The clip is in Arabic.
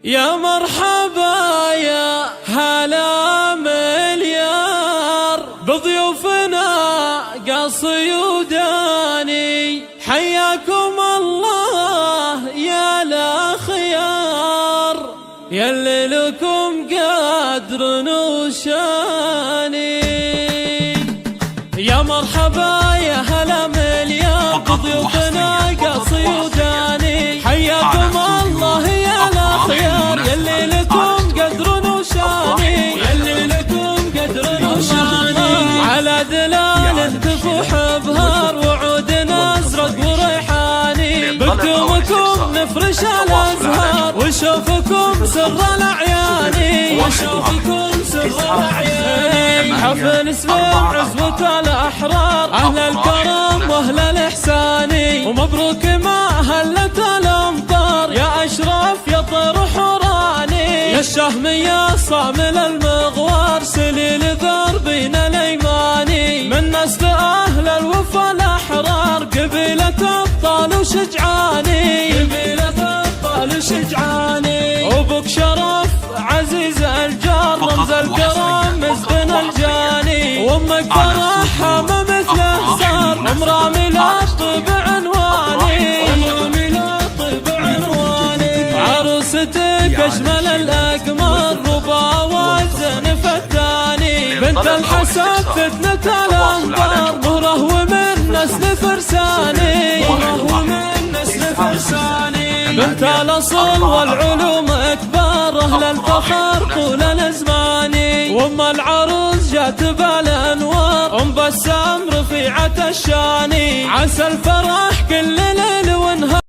يا مرحبا يا هلا مليار بضيوفنا قصي وداني، حياكم الله يا الأخيار يلي لكم قدر وشاني. يا مرحبا يا هلا مليار بضيوفنا قصي وداني، حياكم الله يا الأخيار يلي لكم قدر وشاني، يلي لكم قدر وشاني. على دلال تفوح بهار وعودنا ازرق وريحاني، بقدومكم نفرش الازهار وشوفكم سر الاعياني، وشوفكم سر الاعياني. حفل سلم عزوة الاحرار اهل الكرم واهل الاحسان، ومبروك ما هلت الامطار يا اشرف يا طير حوراني. يا الشهم يا صامل المغوار سليل دربنا الايماني، من نسل اهل الوفا الاحرار قبيلة ابطال وشجعاني، قبيلة ابطال وشجعاني. وبك شرف عزيز الجار رمز الكرم مزبن الجاني، وامك فرحها ما مثله صار امرامي لا طيب عنواني، امرامي لا طيب عنواني. عروستك اشمل الاقمار ربا والزنف الثاني، بنت الحسب فتنة الانظار مهره ومن نسل فرساني، مهره ومن نسل فرساني. بنت الاصل والعلوم اكبر اهل الفخر طول الازمان، وام العروس جات بالانوار ام بسام رفيعة الشان. عسى الفرح كل ليل ونهار